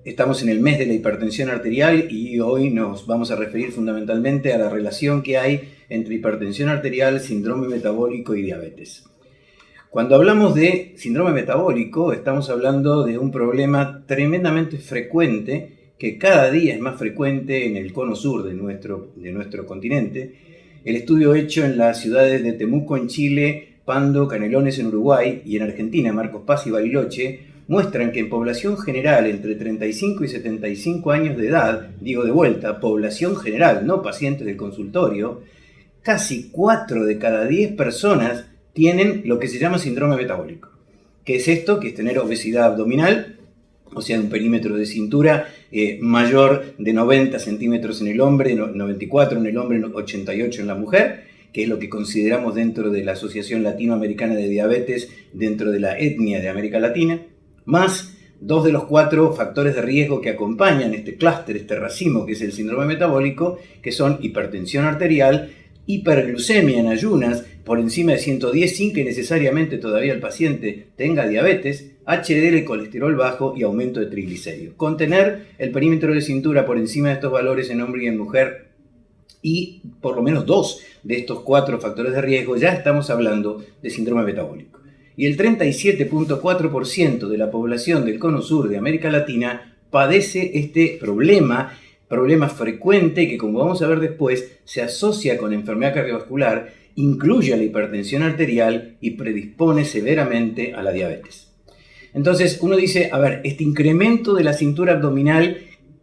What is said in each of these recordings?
Estamos en el mes de la hipertensión arterial y hoy nos vamos a referir fundamentalmente a la relación que hay entre hipertensión arterial, síndrome metabólico y diabetes. Cuando hablamos de síndrome metabólico, estamos hablando de un problema tremendamente frecuente, que cada día es más frecuente en el cono sur de nuestro continente. El estudio hecho en las ciudades de Temuco en Chile, Pando, Canelones en Uruguay y en Argentina, Marcos Paz y Bariloche, muestran que en población general entre 35 y 75 años de edad, digo de vuelta, población general, no pacientes del consultorio, casi 4 de cada 10 personas tienen lo que se llama síndrome metabólico. ¿Qué es esto? Que es tener obesidad abdominal, o sea, un perímetro de cintura mayor de 90 centímetros en el hombre, 94 en el hombre, 88 en la mujer, que es lo que consideramos dentro de la Asociación Latinoamericana de Diabetes, dentro de la etnia de América Latina, más 2 de los 4 factores de riesgo que acompañan este clúster, este racimo que es el síndrome metabólico, que son hipertensión arterial, hiperglucemia en ayunas por encima de 110 sin que necesariamente todavía el paciente tenga diabetes, HDL, colesterol bajo y aumento de triglicéridos. Contener el perímetro de cintura por encima de estos valores en hombre y en mujer y por lo menos 2 de estos 4 factores de riesgo, ya estamos hablando de síndrome metabólico. Y el 37.4% de la población del cono sur de América Latina padece este problema frecuente que, como vamos a ver después, se asocia con enfermedad cardiovascular, incluye a la hipertensión arterial y predispone severamente a la diabetes. Entonces uno dice, a ver, este incremento de la cintura abdominal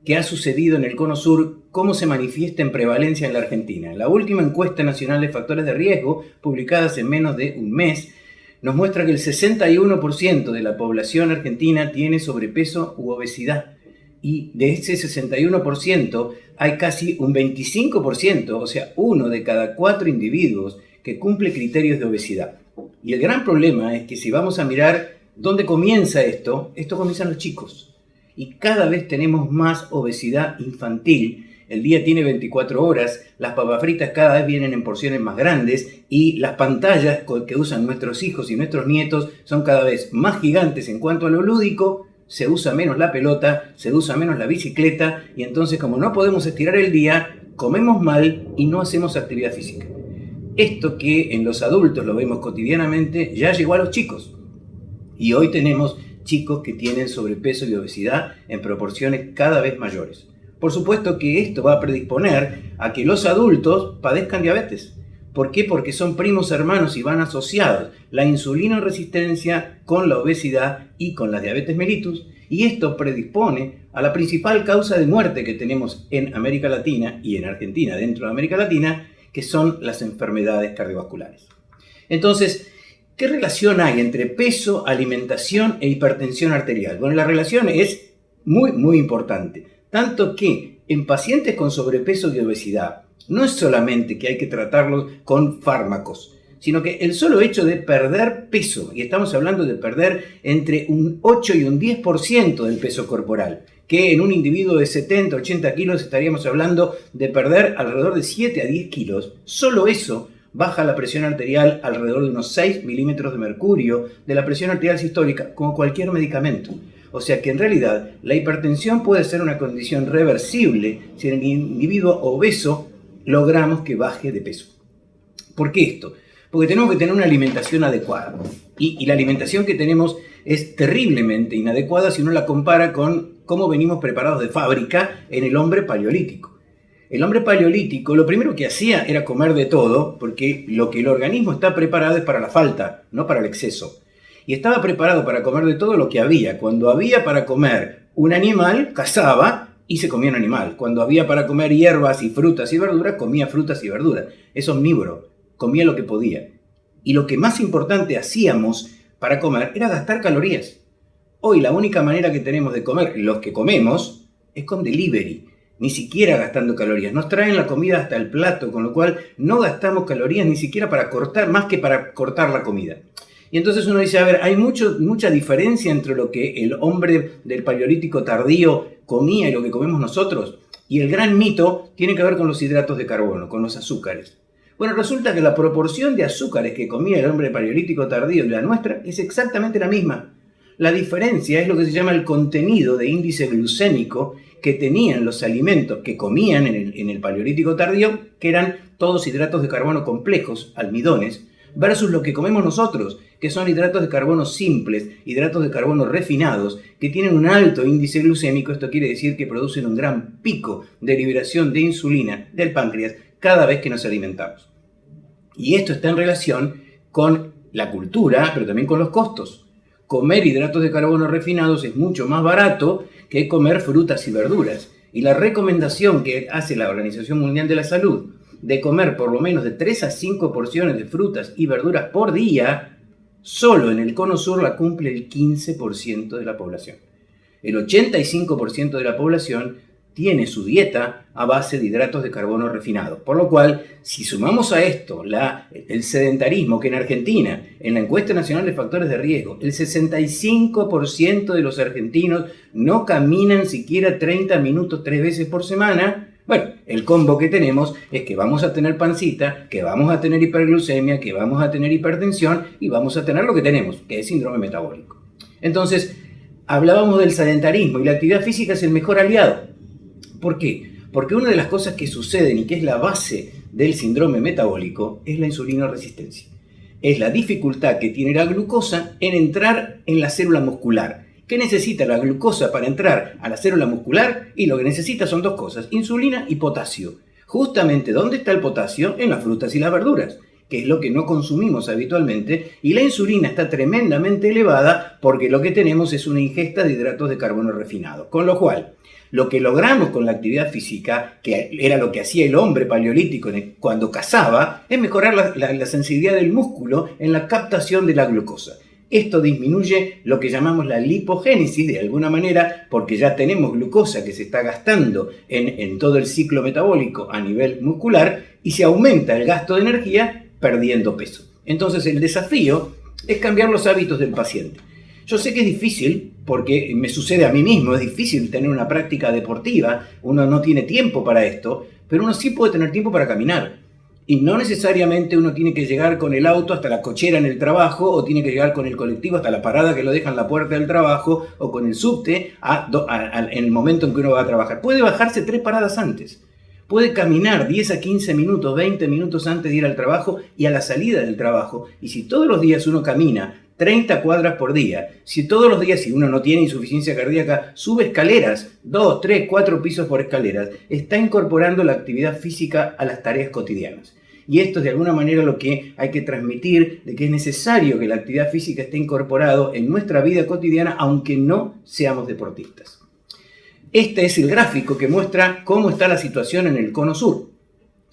que ha sucedido en el cono sur, ¿cómo se manifiesta en prevalencia en la Argentina? La última encuesta nacional de factores de riesgo, publicada hace menos de un mes, nos muestra que el 61% de la población argentina tiene sobrepeso u obesidad. Y de ese 61% hay casi un 25%, o sea, 1 de cada 4 individuos que cumple criterios de obesidad. Y el gran problema es que si vamos a mirar dónde comienza esto comienza en los chicos. Y cada vez tenemos más obesidad infantil. El día tiene 24 horas, las papas fritas cada vez vienen en porciones más grandes y las pantallas que usan nuestros hijos y nuestros nietos son cada vez más gigantes en cuanto a lo lúdico. Se usa menos la pelota, se usa menos la bicicleta y entonces, como no podemos estirar el día, comemos mal y no hacemos actividad física. Esto que en los adultos lo vemos cotidianamente ya llegó a los chicos y hoy tenemos chicos que tienen sobrepeso y obesidad en proporciones cada vez mayores. Por supuesto que esto va a predisponer a que los adultos padezcan diabetes. ¿Por qué? Porque son primos hermanos y van asociados la insulinoresistencia con la obesidad y con la diabetes mellitus, y esto predispone a la principal causa de muerte que tenemos en América Latina y en Argentina, dentro de América Latina, que son las enfermedades cardiovasculares. Entonces, ¿qué relación hay entre peso, alimentación e hipertensión arterial? Bueno, la relación es muy importante, tanto que en pacientes con sobrepeso y obesidad, no es solamente que hay que tratarlos con fármacos, sino que el solo hecho de perder peso, y estamos hablando de perder entre un 8 y un 10% del peso corporal, que en un individuo de 70, 80 kilos estaríamos hablando de perder alrededor de 7 a 10 kilos, solo eso baja la presión arterial alrededor de unos 6 milímetros de mercurio de la presión arterial sistólica, como cualquier medicamento. O sea que en realidad la hipertensión puede ser una condición reversible si en el individuo obeso logramos que baje de peso. ¿Por qué esto? Porque tenemos que tener una alimentación adecuada. Y la alimentación que tenemos es terriblemente inadecuada si uno la compara con cómo venimos preparados de fábrica en el hombre paleolítico. El hombre paleolítico lo primero que hacía era comer de todo, porque lo que el organismo está preparado es para la falta, no para el exceso. Y estaba preparado para comer de todo lo que había. Cuando había para comer un animal, cazaba y se comía un animal. Cuando había para comer hierbas y frutas y verduras, comía frutas y verduras. Es omnívoro, comía lo que podía. Y lo que más importante hacíamos para comer era gastar calorías. Hoy la única manera que tenemos de comer, los que comemos, es con delivery. Ni siquiera gastando calorías. Nos traen la comida hasta el plato, con lo cual no gastamos calorías ni siquiera para cortar, más que para cortar la comida. Y entonces uno dice, a ver, hay mucha diferencia entre lo que el hombre del paleolítico tardío comía y lo que comemos nosotros. Y el gran mito tiene que ver con los hidratos de carbono, con los azúcares. Bueno, resulta que la proporción de azúcares que comía el hombre paleolítico tardío y la nuestra es exactamente la misma. La diferencia es lo que se llama el contenido de índice glucémico que tenían los alimentos que comían en el Paleolítico tardío, que eran todos hidratos de carbono complejos, almidones, versus lo que comemos nosotros, que son hidratos de carbono simples, hidratos de carbono refinados, que tienen un alto índice glucémico. Esto quiere decir que producen un gran pico de liberación de insulina del páncreas cada vez que nos alimentamos. Y esto está en relación con la cultura, pero también con los costos. Comer hidratos de carbono refinados es mucho más barato que comer frutas y verduras. Y la recomendación que hace la Organización Mundial de la Salud de comer por lo menos de 3 a 5 porciones de frutas y verduras por día, solo en el Cono Sur la cumple el 15% de la población. El 85% de la población tiene su dieta a base de hidratos de carbono refinados. Por lo cual, si sumamos a esto el sedentarismo, que en Argentina, en la encuesta nacional de factores de riesgo, el 65% de los argentinos no caminan siquiera 30 minutos 3 veces por semana, bueno, el combo que tenemos es que vamos a tener pancita, que vamos a tener hiperglucemia, que vamos a tener hipertensión y vamos a tener lo que tenemos, que es síndrome metabólico. Entonces, hablábamos del sedentarismo y la actividad física es el mejor aliado. ¿Por qué? Porque una de las cosas que suceden y que es la base del síndrome metabólico es la insulinoresistencia. Es la dificultad que tiene la glucosa en entrar en la célula muscular. ¿Qué necesita la glucosa para entrar a la célula muscular? Y lo que necesita son dos cosas, insulina y potasio. Justamente, ¿dónde está el potasio? En las frutas y las verduras, que es lo que no consumimos habitualmente, y la insulina está tremendamente elevada porque lo que tenemos es una ingesta de hidratos de carbono refinados. Con lo cual, lo que logramos con la actividad física, que era lo que hacía el hombre paleolítico cuando cazaba, es mejorar la sensibilidad del músculo en la captación de la glucosa. Esto disminuye lo que llamamos la lipogénesis de alguna manera, porque ya tenemos glucosa que se está gastando en todo el ciclo metabólico a nivel muscular y se aumenta el gasto de energía perdiendo peso. Entonces el desafío es cambiar los hábitos del paciente. Yo sé que es difícil, porque me sucede a mí mismo, es difícil tener una práctica deportiva, uno no tiene tiempo para esto, pero uno sí puede tener tiempo para caminar. Y no necesariamente uno tiene que llegar con el auto hasta la cochera en el trabajo, o tiene que llegar con el colectivo hasta la parada que lo deja en la puerta del trabajo, o con el subte en el momento en que uno va a trabajar. Puede bajarse 3 paradas antes. Puede caminar 10 a 15 minutos, 20 minutos antes de ir al trabajo y a la salida del trabajo. Y si todos los días uno camina 30 cuadras por día, si todos los días, si uno no tiene insuficiencia cardíaca, sube escaleras, 2, 3, 4 pisos por escaleras, está incorporando la actividad física a las tareas cotidianas. Y esto es de alguna manera lo que hay que transmitir, de que es necesario que la actividad física esté incorporado en nuestra vida cotidiana, aunque no seamos deportistas. Este es el gráfico que muestra cómo está la situación en el Cono Sur.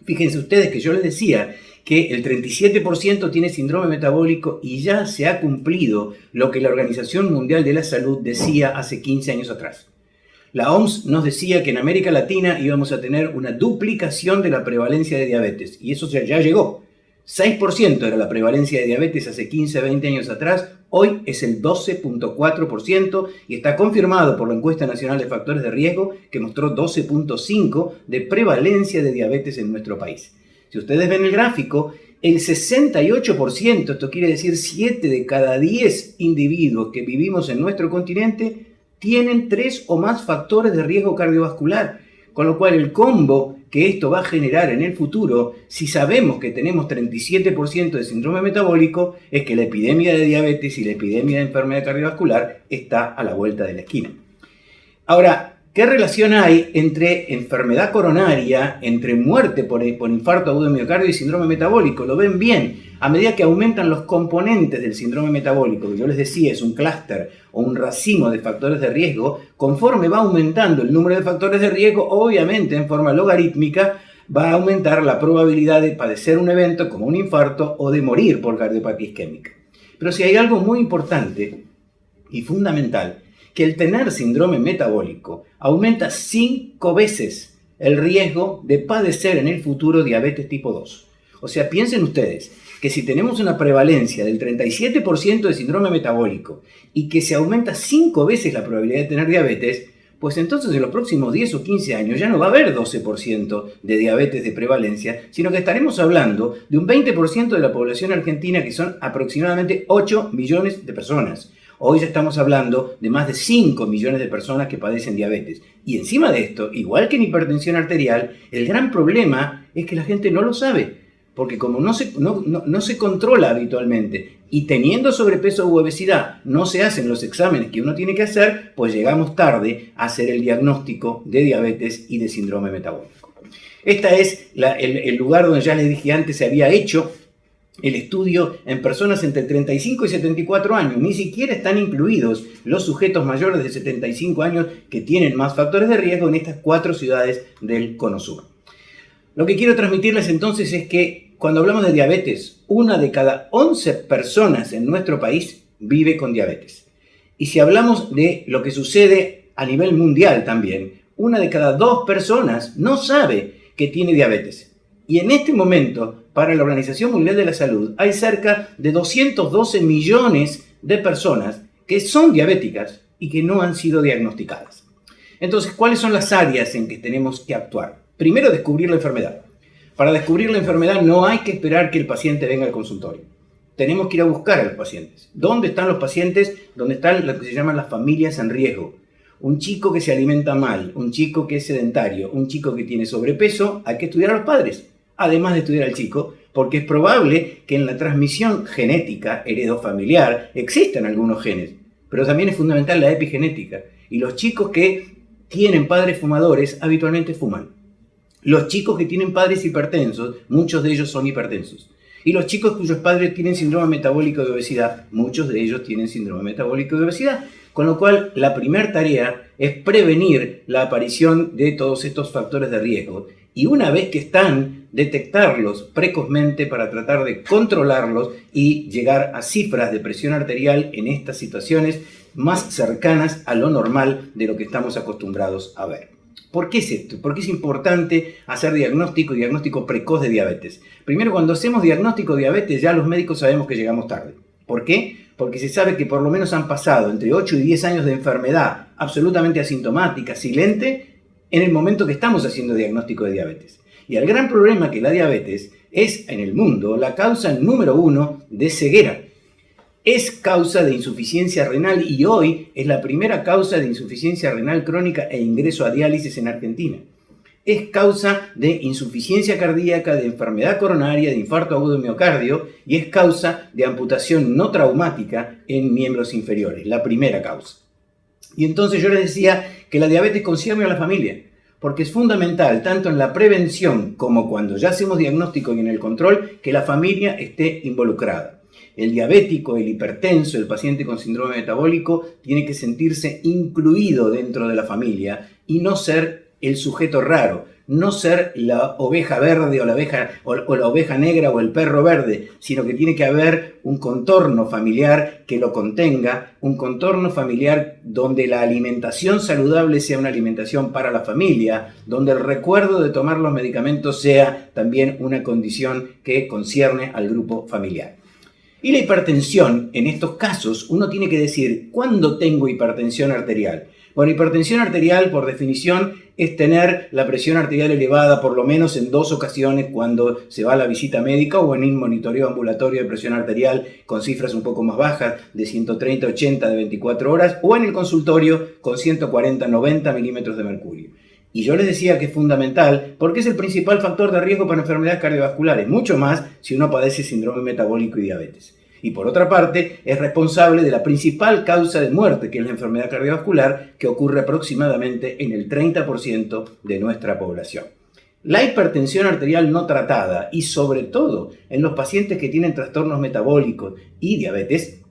Fíjense ustedes que yo les decía que el 37% tiene síndrome metabólico y ya se ha cumplido lo que la Organización Mundial de la Salud decía hace 15 años atrás. La OMS nos decía que en América Latina íbamos a tener una duplicación de la prevalencia de diabetes, y eso ya llegó. 6% era la prevalencia de diabetes hace 15, 20 años atrás, hoy es el 12.4% y está confirmado por la encuesta nacional de factores de riesgo que mostró 12.5% de prevalencia de diabetes en nuestro país. Si ustedes ven el gráfico, el 68%, esto quiere decir 7 de cada 10 individuos que vivimos en nuestro continente, tienen 3 o más factores de riesgo cardiovascular, con lo cual el combo que esto va a generar en el futuro, si sabemos que tenemos 37% de síndrome metabólico, es que la epidemia de diabetes y la epidemia de enfermedad cardiovascular está a la vuelta de la esquina. Ahora, ¿qué relación hay entre enfermedad coronaria, entre muerte por infarto agudo de miocardio y síndrome metabólico? Lo ven bien. A medida que aumentan los componentes del síndrome metabólico, que yo les decía es un clúster o un racimo de factores de riesgo, conforme va aumentando el número de factores de riesgo, obviamente en forma logarítmica, va a aumentar la probabilidad de padecer un evento como un infarto o de morir por cardiopatía isquémica. Pero si hay algo muy importante y fundamental, que el tener síndrome metabólico aumenta 5 veces el riesgo de padecer en el futuro diabetes tipo 2. O sea, piensen ustedes que si tenemos una prevalencia del 37% de síndrome metabólico y que se aumenta 5 veces la probabilidad de tener diabetes, pues entonces en los próximos 10 o 15 años ya no va a haber 12% de diabetes de prevalencia, sino que estaremos hablando de un 20% de la población argentina, que son aproximadamente 8 millones de personas. Hoy ya estamos hablando de más de 5 millones de personas que padecen diabetes. Y encima de esto, igual que en hipertensión arterial, el gran problema es que la gente no lo sabe. Porque como no se controla habitualmente y teniendo sobrepeso u obesidad no se hacen los exámenes que uno tiene que hacer, pues llegamos tarde a hacer el diagnóstico de diabetes y de síndrome metabólico. Este es el lugar donde ya les dije antes se había hecho el estudio en personas entre 35 y 74 años. Ni siquiera están incluidos los sujetos mayores de 75 años que tienen más factores de riesgo en estas 4 ciudades del Cono Sur. Lo que quiero transmitirles entonces es que cuando hablamos de diabetes, 1 de cada 11 personas en nuestro país vive con diabetes. Y si hablamos de lo que sucede a nivel mundial también, 1 de cada 2 personas no sabe que tiene diabetes. Y en este momento, para la Organización Mundial de la Salud, hay cerca de 212 millones de personas que son diabéticas y que no han sido diagnosticadas. Entonces, ¿cuáles son las áreas en que tenemos que actuar? Primero, descubrir la enfermedad. Para descubrir la enfermedad no hay que esperar que el paciente venga al consultorio. Tenemos que ir a buscar a los pacientes. ¿Dónde están los pacientes? ¿Dónde están lo que se llaman las familias en riesgo? Un chico que se alimenta mal, un chico que es sedentario, un chico que tiene sobrepeso, hay que estudiar a los padres, además de estudiar al chico, porque es probable que en la transmisión genética, heredofamiliar, existan algunos genes, pero también es fundamental la epigenética. Y los chicos que tienen padres fumadores habitualmente fuman. Los chicos que tienen padres hipertensos, muchos de ellos son hipertensos. Y los chicos cuyos padres tienen síndrome metabólico de obesidad, muchos de ellos tienen síndrome metabólico de obesidad. Con lo cual, la primera tarea es prevenir la aparición de todos estos factores de riesgo. Y una vez que están, detectarlos precozmente para tratar de controlarlos y llegar a cifras de presión arterial en estas situaciones más cercanas a lo normal de lo que estamos acostumbrados a ver. ¿Por qué es esto? ¿Por qué es importante hacer diagnóstico precoz de diabetes? Primero, cuando hacemos diagnóstico de diabetes, ya los médicos sabemos que llegamos tarde. ¿Por qué? Porque se sabe que por lo menos han pasado entre 8 y 10 años de enfermedad absolutamente asintomática, silente, en el momento que estamos haciendo diagnóstico de diabetes. Y el gran problema que la diabetes es, en el mundo, la causa número 1 de ceguera. Es causa de insuficiencia renal y hoy es la primera causa de insuficiencia renal crónica e ingreso a diálisis en Argentina. Es causa de insuficiencia cardíaca, de enfermedad coronaria, de infarto agudo de miocardio y es causa de amputación no traumática en miembros inferiores, la primera causa. Y entonces yo les decía que la diabetes concierne a la familia, porque es fundamental, tanto en la prevención como cuando ya hacemos diagnóstico y en el control, que la familia esté involucrada. El diabético, el hipertenso, el paciente con síndrome metabólico tiene que sentirse incluido dentro de la familia y no ser el sujeto raro, no ser la oveja verde o la oveja negra o el perro verde, sino que tiene que haber un contorno familiar que lo contenga, un contorno familiar donde la alimentación saludable sea una alimentación para la familia, donde el recuerdo de tomar los medicamentos sea también una condición que concierne al grupo familiar. Y la hipertensión, en estos casos, uno tiene que decir, ¿cuándo tengo hipertensión arterial? Bueno, hipertensión arterial, por definición, es tener la presión arterial elevada por lo menos en 2 ocasiones cuando se va a la visita médica o en un monitoreo ambulatorio de presión arterial con cifras un poco más bajas, de 130-80 de 24 horas, o en el consultorio con 140-90 milímetros de mercurio. Y yo les decía que es fundamental porque es el principal factor de riesgo para enfermedades cardiovasculares, mucho más si uno padece síndrome metabólico y diabetes. Y por otra parte, es responsable de la principal causa de muerte, que es la enfermedad cardiovascular, que ocurre aproximadamente en el 30% de nuestra población. La hipertensión arterial no tratada, y sobre todo en los pacientes que tienen trastornos metabólicos y diabetes,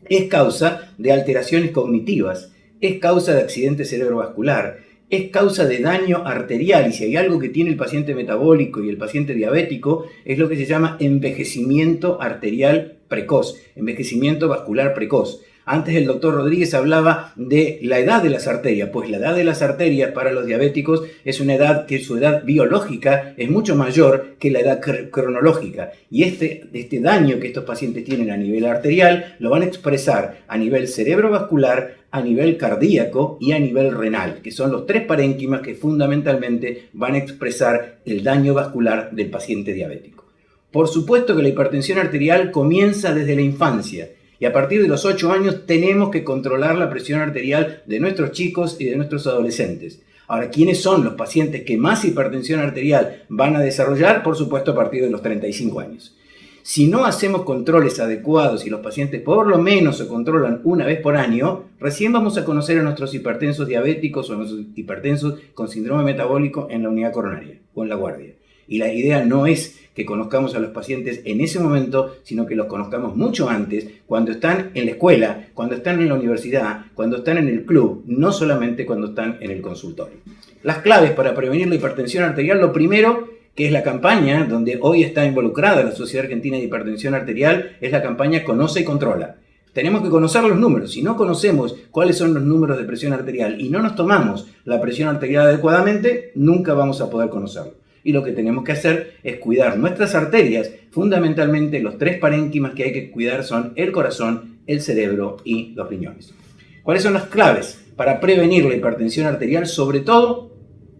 es causa de alteraciones cognitivas, es causa de accidente cerebrovascular, es causa de daño arterial, y si hay algo que tiene el paciente metabólico y el paciente diabético, es lo que se llama envejecimiento arterial precoz, envejecimiento vascular precoz. Antes el doctor Rodríguez hablaba de la edad de las arterias, pues la edad de las arterias para los diabéticos es una edad que su edad biológica es mucho mayor que la edad cronológica. Y este daño que estos pacientes tienen a nivel arterial lo van a expresar a nivel cerebrovascular, a nivel cardíaco y a nivel renal, que son los 3 parénquimas que fundamentalmente van a expresar el daño vascular del paciente diabético. Por supuesto que la hipertensión arterial comienza desde la infancia Y a partir de los 8 años tenemos que controlar la presión arterial de nuestros chicos y de nuestros adolescentes. Ahora, ¿quiénes son los pacientes que más hipertensión arterial van a desarrollar? Por supuesto, a partir de los 35 años. Si no hacemos controles adecuados y los pacientes por lo menos se controlan una vez por año, recién vamos a conocer a nuestros hipertensos diabéticos o a nuestros hipertensos con síndrome metabólico en la unidad coronaria o en la guardia. Y la idea no es que conozcamos a los pacientes en ese momento, sino que los conozcamos mucho antes, cuando están en la escuela, cuando están en la universidad, cuando están en el club, no solamente cuando están en el consultorio. Las claves para prevenir la hipertensión arterial, lo primero, que es la campaña donde hoy está involucrada la Sociedad Argentina de Hipertensión Arterial, es la campaña Conoce y Controla. Tenemos que conocer los números. Si no conocemos cuáles son los números de presión arterial y no nos tomamos la presión arterial adecuadamente, nunca vamos a poder conocerlo. Y lo que tenemos que hacer es cuidar nuestras arterias. Fundamentalmente, los 3 parénquimas que hay que cuidar son el corazón, el cerebro y los riñones. ¿Cuáles son las claves para prevenir la hipertensión arterial? Sobre todo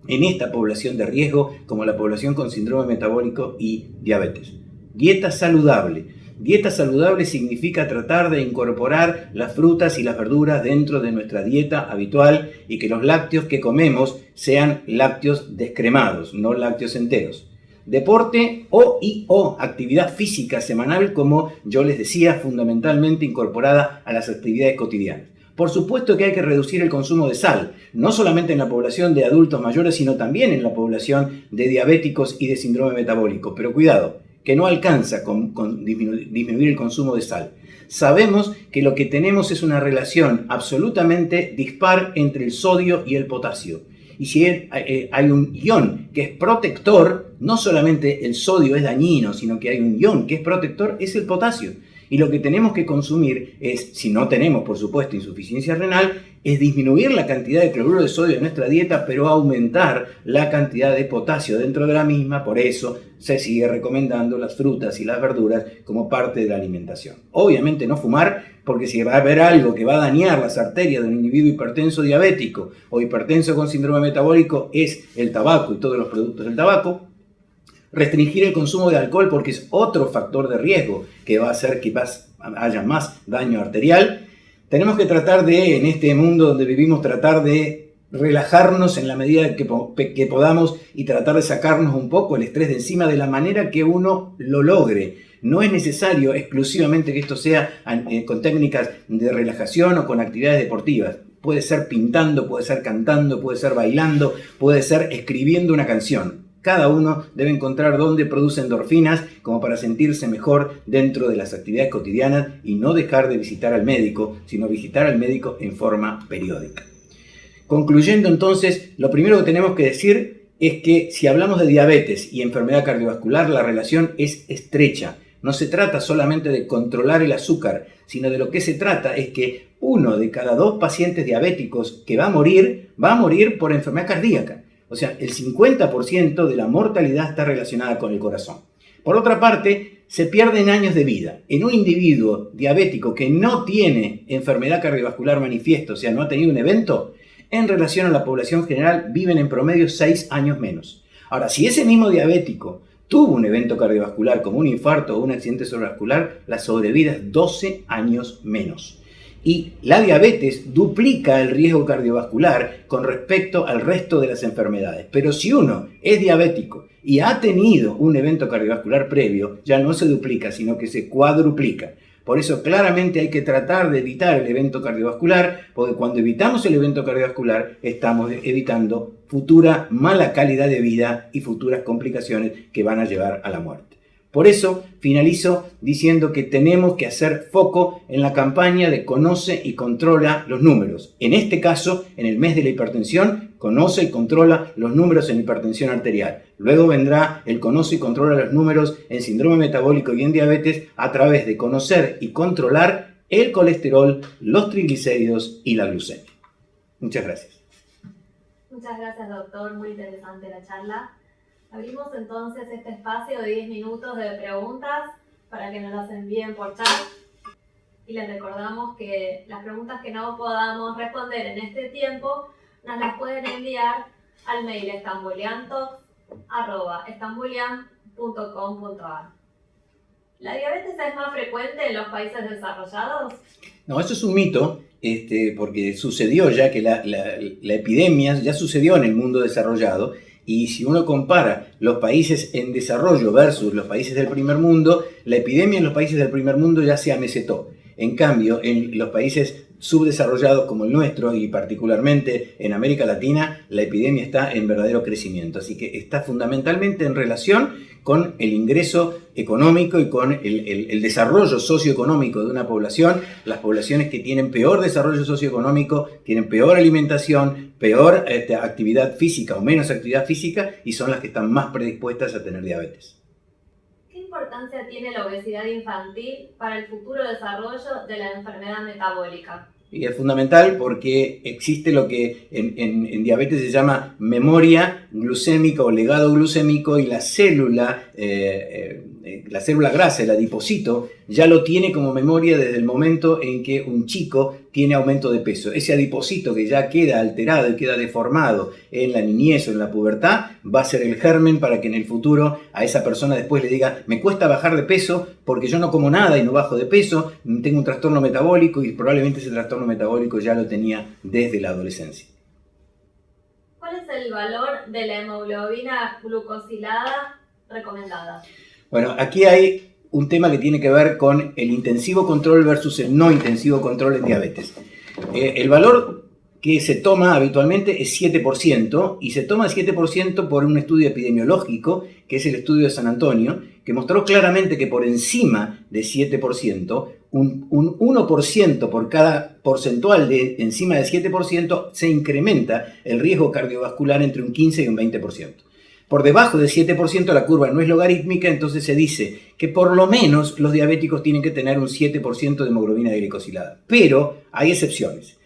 en esta población de riesgo, como la población con síndrome metabólico y diabetes. Dieta saludable. Dieta saludable significa tratar de incorporar las frutas y las verduras dentro de nuestra dieta habitual y que los lácteos que comemos sean lácteos descremados, no lácteos enteros. Deporte o actividad física semanal, como yo les decía, fundamentalmente incorporada a las actividades cotidianas. Por supuesto que hay que reducir el consumo de sal, no solamente en la población de adultos mayores, sino también en la población de diabéticos y de síndrome metabólico. Pero cuidado, que no alcanza con disminuir el consumo de sal. Sabemos que lo que tenemos es una relación absolutamente dispar entre el sodio y el potasio. Y si hay un ion que es protector, no solamente el sodio es dañino, sino que hay un ion que es protector, es el potasio. Y lo que tenemos que consumir es, si no tenemos, por supuesto, insuficiencia renal, es disminuir la cantidad de cloruro de sodio en nuestra dieta, pero aumentar la cantidad de potasio dentro de la misma. Por eso se sigue recomendando las frutas y las verduras como parte de la alimentación. Obviamente no fumar, porque si va a haber algo que va a dañar las arterias de un individuo hipertenso diabético o hipertenso con síndrome metabólico es el tabaco y todos los productos del tabaco. Restringir el consumo de alcohol porque es otro factor de riesgo que va a hacer que haya más daño arterial. Tenemos que tratar de, en este mundo donde vivimos, tratar de relajarnos en la medida que podamos y tratar de sacarnos un poco el estrés de encima de la manera que uno lo logre. No es necesario exclusivamente que esto sea con técnicas de relajación o con actividades deportivas. Puede ser pintando, puede ser cantando, puede ser bailando, puede ser escribiendo una canción. Cada uno debe encontrar dónde produce endorfinas como para sentirse mejor dentro de las actividades cotidianas y no dejar de visitar al médico, sino visitar al médico en forma periódica. Concluyendo entonces, lo primero que tenemos que decir es que si hablamos de diabetes y enfermedad cardiovascular, la relación es estrecha. No se trata solamente de controlar el azúcar, sino de lo que se trata es que 1 de cada 2 pacientes diabéticos que va a morir por enfermedad cardíaca. O sea, el 50% de la mortalidad está relacionada con el corazón. Por otra parte, se pierden años de vida. En un individuo diabético que no tiene enfermedad cardiovascular manifiesta, o sea, no ha tenido un evento, en relación a la población general viven en promedio 6 años menos. Ahora, si ese mismo diabético tuvo un evento cardiovascular como un infarto o un accidente cerebrovascular, la sobrevida es 12 años menos. Y la diabetes duplica el riesgo cardiovascular con respecto al resto de las enfermedades. Pero si uno es diabético y ha tenido un evento cardiovascular previo, ya no se duplica, sino que se cuadruplica. Por eso claramente hay que tratar de evitar el evento cardiovascular, porque cuando evitamos el evento cardiovascular estamos evitando futura mala calidad de vida y futuras complicaciones que van a llevar a la muerte. Por eso finalizo diciendo que tenemos que hacer foco en la campaña de Conoce y Controla los números. En este caso, en el mes de la hipertensión, conoce y controla los números en hipertensión arterial. Luego vendrá el Conoce y Controla los números en síndrome metabólico y en diabetes a través de conocer y controlar el colesterol, los triglicéridos y la glucemia. Muchas gracias. Muchas gracias, doctor. Muy interesante la charla. Abrimos entonces este espacio de 10 minutos de preguntas para que nos las envíen por chat. Y les recordamos que las preguntas que no podamos responder en este tiempo nos las pueden enviar al mail estambuliantalks@estambulian.com.ar. ¿La diabetes es más frecuente en los países desarrollados? No, eso es un mito, porque sucedió ya que la epidemia ya sucedió en el mundo desarrollado, y si uno compara los países en desarrollo versus los países del primer mundo, la epidemia en los países del primer mundo ya se amesetó. En cambio, en los países subdesarrollados como el nuestro, y particularmente en América Latina, la epidemia está en verdadero crecimiento. Así que está fundamentalmente en relación con el ingreso económico y con el desarrollo socioeconómico de una población. Las poblaciones que tienen peor desarrollo socioeconómico tienen peor alimentación, peor actividad física o menos actividad física, y son las que están más predispuestas a tener diabetes. ¿Qué importancia tiene la obesidad infantil para el futuro desarrollo de la enfermedad metabólica? Y es fundamental porque existe lo que en diabetes se llama memoria glucémica o legado glucémico, y la célula grasa, el adipocito, ya lo tiene como memoria desde el momento en que un chico tiene aumento de peso. Ese adipocito que ya queda alterado y queda deformado en la niñez o en la pubertad va a ser el germen para que en el futuro a esa persona después le diga: me cuesta bajar de peso porque yo no como nada y no bajo de peso, tengo un trastorno metabólico, y probablemente ese trastorno metabólico ya lo tenía desde la adolescencia. ¿Cuál es el valor de la hemoglobina glucosilada recomendada? Bueno, aquí hay un tema que tiene que ver con el intensivo control versus el no intensivo control en diabetes. El valor que se toma habitualmente es 7%, y se toma 7% por un estudio epidemiológico, que es el estudio de San Antonio, que mostró claramente que por encima de 7%, un 1% por cada porcentual de encima de 7%, se incrementa el riesgo cardiovascular entre un 15 y un 20%. Por debajo de 7% la curva no es logarítmica, entonces se dice que por lo menos los diabéticos tienen que tener un 7% de hemoglobina glicosilada. Pero hay excepciones.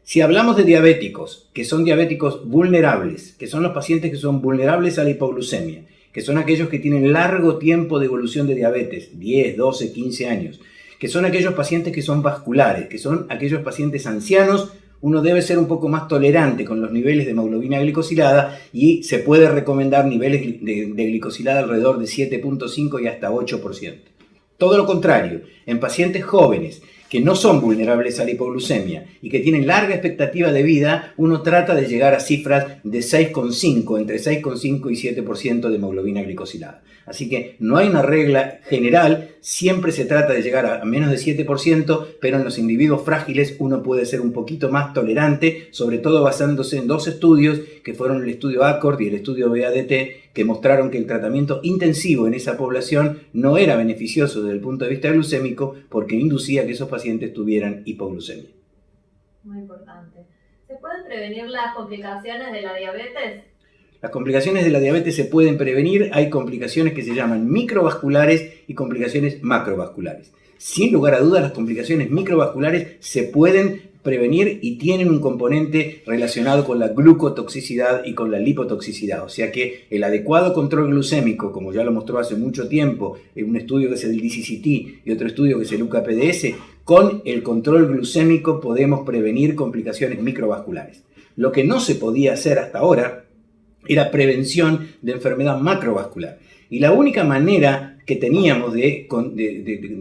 Si hablamos de diabéticos, que son diabéticos vulnerables, que son los pacientes que son vulnerables a la hipoglucemia, que son aquellos que tienen largo tiempo de evolución de diabetes, 10, 12, 15 años, que son aquellos pacientes que son vasculares, que son aquellos pacientes ancianos, uno debe ser un poco más tolerante con los niveles de hemoglobina glicosilada, y se puede recomendar niveles de glicosilada alrededor de 7.5 y hasta 8%. Todo lo contrario, en pacientes jóvenes que no son vulnerables a la hipoglucemia y que tienen larga expectativa de vida, uno trata de llegar a cifras de 6,5, entre 6,5 y 7% de hemoglobina glicosilada. Así que no hay una regla general, siempre se trata de llegar a menos de 7%, pero en los individuos frágiles uno puede ser un poquito más tolerante, sobre todo basándose en dos estudios, que fueron el estudio ACCORD y el estudio BADT, que mostraron que el tratamiento intensivo en esa población no era beneficioso desde el punto de vista glucémico, porque inducía que esos pacientes tuvieran hipoglucemia. Muy importante. ¿Se pueden prevenir las complicaciones de la diabetes? Las complicaciones de la diabetes se pueden prevenir. Hay complicaciones que se llaman microvasculares y complicaciones macrovasculares. Sin lugar a dudas, las complicaciones microvasculares se pueden prevenir y tienen un componente relacionado con la glucotoxicidad y con la lipotoxicidad. O sea que el adecuado control glucémico, como ya lo mostró hace mucho tiempo en un estudio que es el DCCT y otro estudio que es el UKPDS, con el control glucémico podemos prevenir complicaciones microvasculares. Lo que no se podía hacer hasta ahora era prevención de enfermedad macrovascular. Y la única manera que teníamos de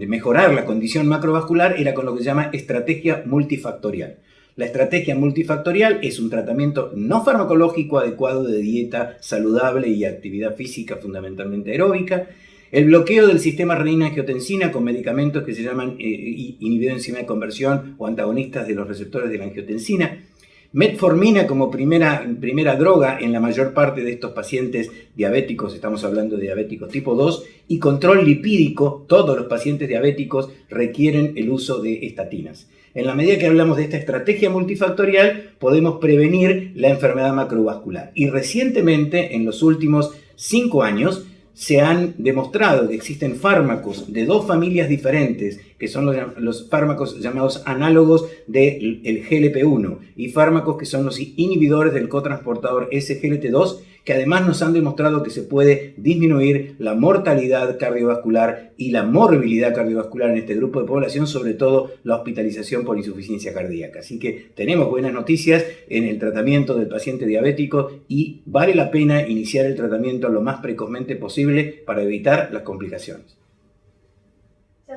mejorar la condición macrovascular era con lo que se llama estrategia multifactorial. La estrategia multifactorial es un tratamiento no farmacológico adecuado de dieta saludable y actividad física fundamentalmente aeróbica, el bloqueo del sistema renina-angiotensina con medicamentos que se llaman inhibidores de enzima de conversión o antagonistas de los receptores de la angiotensina, metformina como primera droga en la mayor parte de estos pacientes diabéticos, estamos hablando de diabéticos tipo 2, y control lipídico. Todos los pacientes diabéticos requieren el uso de estatinas. En la medida que hablamos de esta estrategia multifactorial, podemos prevenir la enfermedad macrovascular. Y recientemente, en los últimos 5 años, se han demostrado que existen fármacos de dos familias diferentes, que son los fármacos llamados análogos del GLP-1 y fármacos que son los inhibidores del cotransportador SGLT2, que además nos han demostrado que se puede disminuir la mortalidad cardiovascular y la morbilidad cardiovascular en este grupo de población, sobre todo la hospitalización por insuficiencia cardíaca. Así que tenemos buenas noticias en el tratamiento del paciente diabético y vale la pena iniciar el tratamiento lo más precozmente posible para evitar las complicaciones.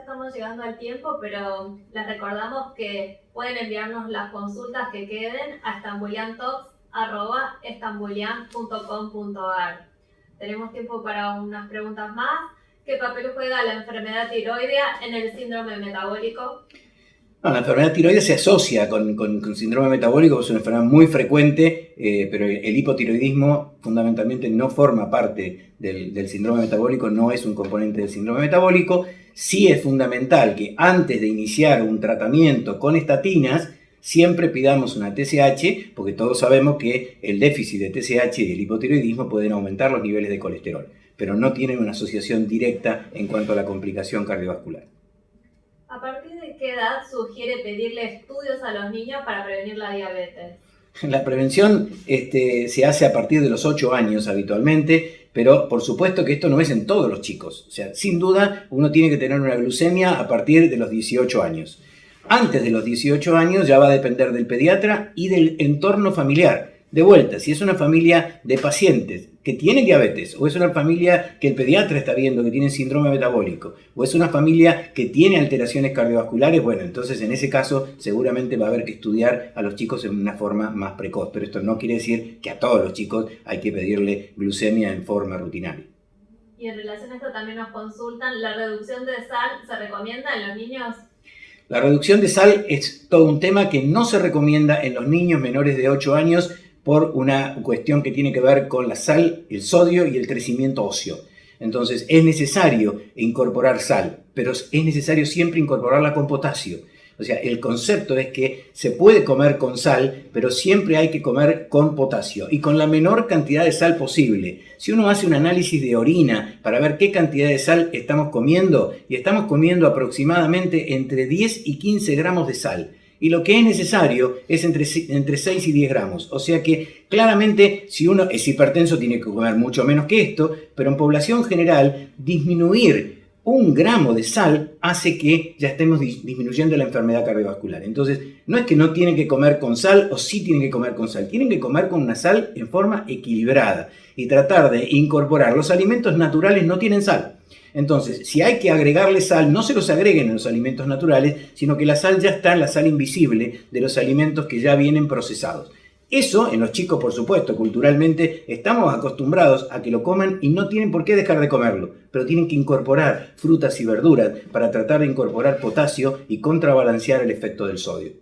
estamos llegando al tiempo, pero les recordamos que pueden enviarnos las consultas que queden a estambuliantalks@estambulian.com.ar. Tenemos tiempo para unas preguntas más. ¿Qué papel juega la enfermedad tiroidea en el síndrome metabólico? No, la enfermedad tiroides se asocia con síndrome metabólico, es una enfermedad muy frecuente, pero el hipotiroidismo fundamentalmente no forma parte del síndrome metabólico, no es un componente del síndrome metabólico. Sí es fundamental que antes de iniciar un tratamiento con estatinas, siempre pidamos una TSH, porque todos sabemos que el déficit de TSH y el hipotiroidismo pueden aumentar los niveles de colesterol, pero no tienen una asociación directa en cuanto a la complicación cardiovascular. ¿A partir de qué edad sugiere pedirle estudios a los niños para prevenir la diabetes? La prevención se hace a partir de los 8 años habitualmente, pero por supuesto que esto no es en todos los chicos. O sea, sin duda uno tiene que tener una glucemia a partir de los 18 años. Antes de los 18 años ya va a depender del pediatra y del entorno familiar. De vuelta, si es una familia de pacientes que tienen diabetes, o es una familia que el pediatra está viendo que tiene síndrome metabólico, o es una familia que tiene alteraciones cardiovasculares, bueno, entonces en ese caso seguramente va a haber que estudiar a los chicos en una forma más precoz. Pero esto no quiere decir que a todos los chicos hay que pedirle glucemia en forma rutinaria. Y en relación a esto también nos consultan, ¿la reducción de sal se recomienda en los niños? La reducción de sal es todo un tema que no se recomienda en los niños menores de 8 años por una cuestión que tiene que ver con la sal, el sodio y el crecimiento óseo. Entonces es necesario incorporar sal, pero es necesario siempre incorporarla con potasio. O sea, el concepto es que se puede comer con sal, pero siempre hay que comer con potasio y con la menor cantidad de sal posible. Si uno hace un análisis de orina para ver qué cantidad de sal estamos comiendo, y estamos comiendo aproximadamente entre 10 y 15 gramos de sal. Y lo que es necesario es entre 6 y 10 gramos. O sea que claramente si uno es hipertenso tiene que comer mucho menos que esto, pero en población general disminuir 1 gramo de sal hace que ya estemos disminuyendo la enfermedad cardiovascular. Entonces, no es que no tienen que comer con sal o sí tienen que comer con sal. Tienen que comer con una sal en forma equilibrada y tratar de incorporar. Los alimentos naturales no tienen sal. Entonces, si hay que agregarle sal, no se los agreguen en los alimentos naturales, sino que la sal ya está en la sal invisible de los alimentos que ya vienen procesados. Eso, en los chicos, por supuesto, culturalmente, estamos acostumbrados a que lo coman y no tienen por qué dejar de comerlo, pero tienen que incorporar frutas y verduras para tratar de incorporar potasio y contrabalancear el efecto del sodio.